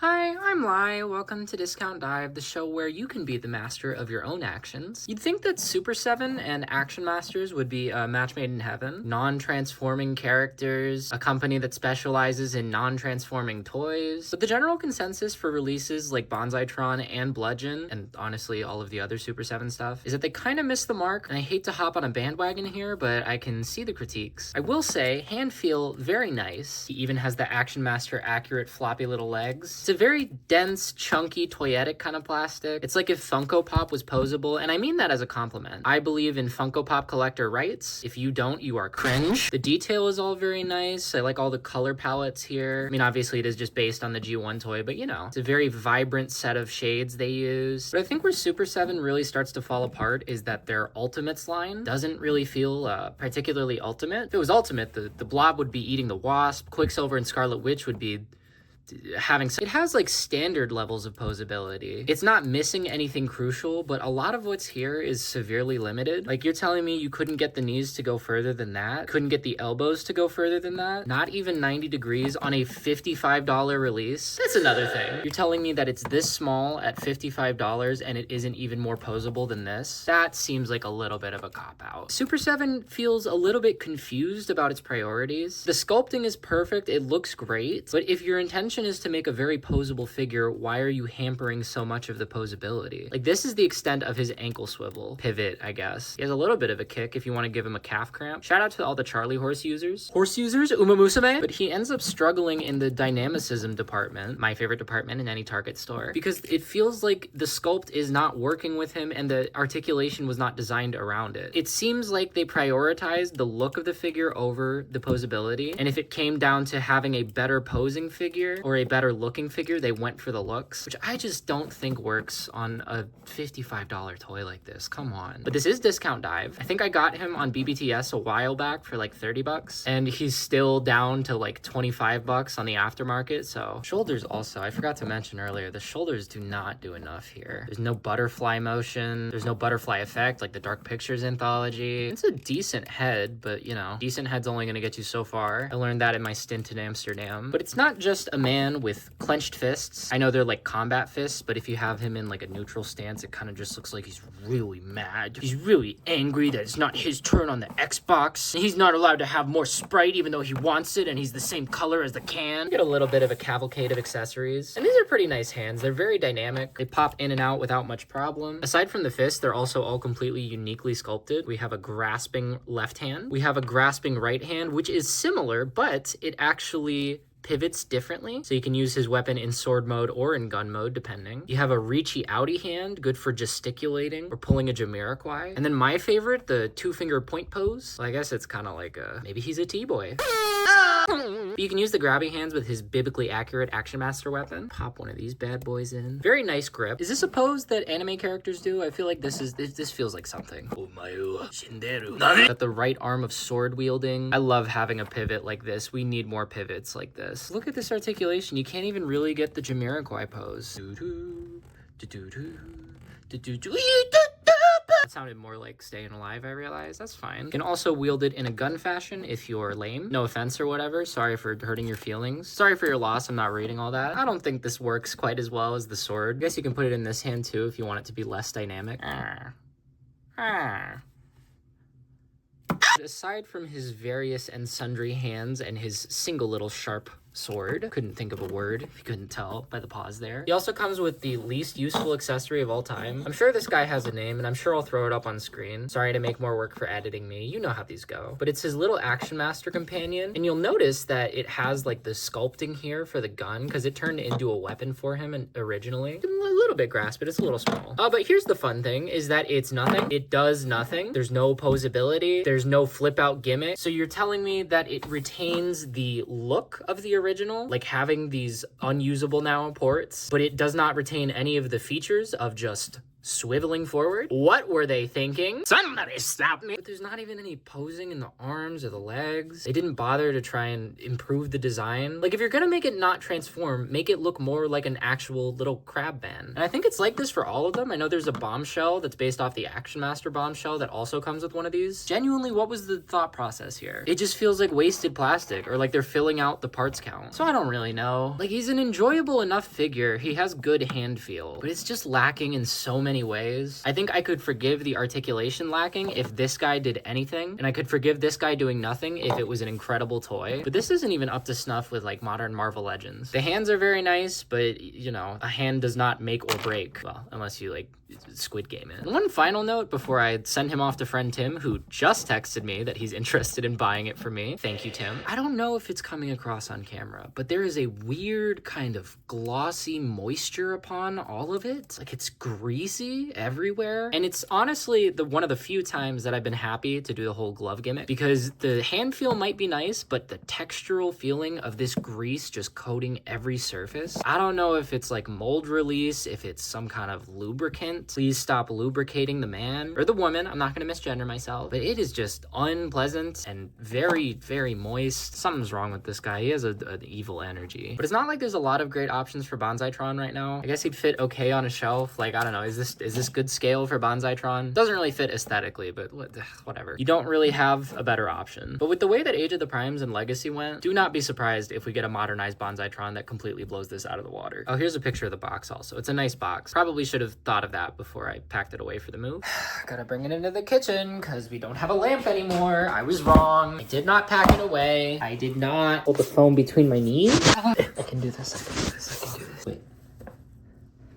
Hi, I'm Lai. Welcome to Discount Dive, the show where you can be the master of your own actions. You'd think that Super7 and Action Masters would be a match made in heaven. Non-transforming characters, a company that specializes in non-transforming toys. But the general consensus for releases like banzai-tron and Bludgeon, and honestly all of the other Super7 stuff, is that they kind of missed the mark. And I hate to hop on a bandwagon here, but I can see the critiques. I will say, hand feel very nice. He even has the Action Master accurate floppy little legs. It's a very dense, chunky, toyetic kind of plastic. It's like if Funko Pop was posable, and I mean that as a compliment. I believe in Funko Pop collector rights. If you don't, you are cringe. The detail is all very nice. I like all the color palettes here. I mean, obviously it is just based on the G1 toy, but you know, it's a very vibrant set of shades they use. But I think where Super7 really starts to fall apart is that their Ultimates line doesn't really feel particularly ultimate. If it was ultimate, the Blob would be eating the Wasp, Quicksilver and Scarlet Witch would be it has like standard levels of posability. It's not missing anything crucial, but a lot of what's here is severely limited. Like, you're telling me you couldn't get the knees to go further than that? Couldn't get the elbows to go further than that? Not even 90 degrees on a $55 release? That's another thing. You're telling me that it's this small at $55 and it isn't even more posable than this? That seems like a little bit of a cop-out. Super7 feels a little bit confused about its priorities. The sculpting is perfect, it looks great, but if your intention is to make a very posable figure, why are you hampering so much of the posability? Like, this is the extent of his ankle swivel pivot, I guess. He has a little bit of a kick if you want to give him a calf cramp. Shout out to all the Charlie horse users, Umamusume, but he ends up struggling in the dynamicism department, my favorite department in any Target store, because it feels like the sculpt is not working with him and the articulation was not designed around it. It seems like they prioritized the look of the figure over the posability, and if it came down to having a better posing figure or a better looking figure, they went for the looks, which I just don't think works on a $55 toy like this. Come on. But this is Discount Dive. I think I got him on BBTS a while back for like 30 bucks, and he's still down to like 25 bucks on the aftermarket. So shoulders also, I forgot to mention earlier, the shoulders do not do enough here. There's no butterfly motion. There's no butterfly effect like the Dark Pictures anthology. It's a decent head, but you know, decent head's only gonna get you so far. I learned that in my stint in Amsterdam. But it's not just a man with clenched fists. I know they're like combat fists, but if you have him in like a neutral stance, it kind of just looks like he's really mad. He's really angry that it's not his turn on the Xbox, and he's not allowed to have more Sprite even though he wants it, and he's the same color as the can. You get a little bit of a cavalcade of accessories, and these are pretty nice hands. They're very dynamic. They pop in and out without much problem. Aside from the fist, they're also all completely uniquely sculpted. We have a grasping left hand. We have a grasping right hand, which is similar, but it actually pivots differently, so you can use his weapon in sword mode or in gun mode, depending. You have a reachy outy hand, good for gesticulating or pulling a Jamiroquai. And then my favorite, the two-finger point pose. Well, I guess it's kind of like maybe he's a T-boy. You can use the grabby hands with his biblically accurate Action Master weapon. Pop one of these bad boys in. Very nice grip. Is this a pose that anime characters do? I feel like this feels like something. That the right arm of sword wielding. I love having a pivot like this. We need more pivots like this. Look at this articulation. You can't even really get the Jamiroquai pose. That sounded more like Staying Alive, I realize. That's fine. You can also wield it in a gun fashion if you're lame. No offense or whatever. Sorry for hurting your feelings. Sorry for your loss. I'm not reading all that. I don't think this works quite as well as the sword. I guess you can put it in this hand too if you want it to be less dynamic. Aside from his various and sundry hands and his single little sharp sword, couldn't think of a word if you couldn't tell by the pause there. He also comes with the least useful accessory of all time. I'm sure this guy has a name, and I'm sure I'll throw it up on screen. Sorry to make more work for editing me. You know how these go. But it's his little Action Master companion, and you'll notice that it has like the sculpting here for the gun, because it turned into a weapon for him originally. A little bit grasp, but it's a little small. But here's the fun thing, is that it's nothing. It does nothing. There's no posability. There's no flip out gimmick. So you're telling me that it retains the look of the original, like having these unusable now ports, but it does not retain any of the features of just swiveling forward. What were they thinking? Somebody stop me. But there's not even any posing in the arms or the legs. They didn't bother to try and improve the design. Like, if you're gonna make it not transform, make it look more like an actual little crab man. And I think it's like this for all of them. I know there's a bombshell that's based off the Action Master bombshell that also comes with one of these. Genuinely, what was the thought process here? It just feels like wasted plastic, or like they're filling out the parts count. So I don't really know. Like, he's an enjoyable enough figure. He has good hand feel, but it's just lacking in so many ways. I think I could forgive the articulation lacking if this guy did anything, and I could forgive this guy doing nothing if it was an incredible toy. But this isn't even up to snuff with like modern Marvel Legends. The hands are very nice, but you know, a hand does not make or break. Well, unless you like Squid Game it. And one final note before I send him off to friend Tim, who just texted me that he's interested in buying it for me. Thank you, Tim. I don't know if it's coming across on camera, but there is a weird kind of glossy moisture upon all of it. Like, it's greasy everywhere. And it's honestly one of the few times that I've been happy to do the whole glove gimmick, because the hand feel might be nice, but the textural feeling of this grease just coating every surface. I don't know if it's like mold release, if it's some kind of lubricant. Please stop lubricating the man or the woman. I'm not going to misgender myself, but it is just unpleasant and very, very moist. Something's wrong with this guy. He has an evil energy. But it's not like there's a lot of great options for banzai-tron right now. I guess he'd fit okay on a shelf. Like, I don't know. Is this good scale for banzai-tron? Doesn't really fit aesthetically, but whatever. You don't really have a better option. But with the way that Age of the Primes and Legacy went, do not be surprised if we get a modernized banzai-tron that completely blows this out of the water. Oh, here's a picture of the box also. It's a nice box. Probably should have thought of that before I packed it away for the move. Gotta bring it into the kitchen because we don't have a lamp anymore. I was wrong. I did not pack it away. I did not hold the phone between my knees. I can do this. I can do this. I can do this. Wait.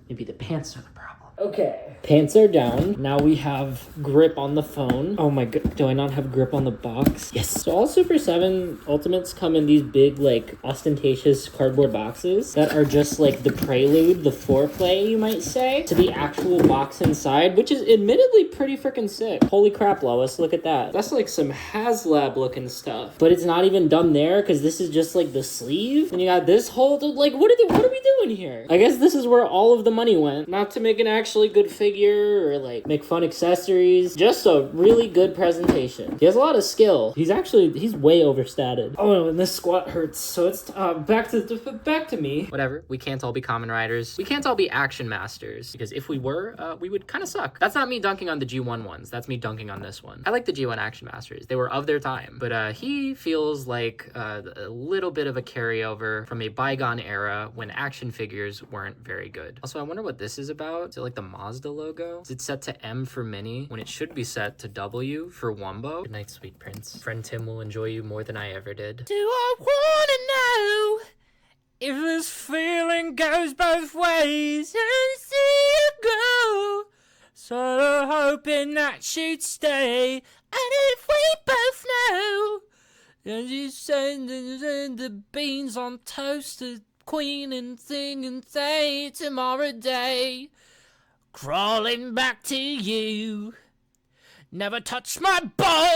Maybe the pants are the problem. Okay. Pants are down. Now we have grip on the phone. Oh my god. Do I not have grip on the box? Yes. So all Super 7 Ultimates come in these big, like, ostentatious cardboard boxes that are just like the prelude, the foreplay, you might say, to the actual box inside, which is admittedly pretty freaking sick. Holy crap, Lois. Look at that. That's like some HasLab looking stuff. But it's not even done there because this is just like the sleeve. And you got this whole, like, what are we doing here? I guess this is where all of the money went. Not to make an actually good figure or like make fun accessories, just a really good presentation. He has a lot of skill. He's way overstated. Oh no, and this squat hurts. So it's back to me. Whatever. We can't all be common riders. We can't all be action masters, because if we were, we would kind of suck. That's not me dunking on the G1 ones. That's me dunking on this one. I like the G1 action masters. They were of their time, but he feels like a little bit of a carryover from a bygone era when action figures weren't very good. Also, I wonder what this is about. Is it like the Mazda logo? Is it set to M for mini when it should be set to W for Wumbo? Good night, sweet prince. Friend Tim will enjoy you more than I ever did. Do I wanna know if this feeling goes both ways and see you go? Sort of hoping that you'd stay, and if we both know, and you send the beans on toast to Queen and sing and say tomorrow day, crawling back to you, never touch my balls.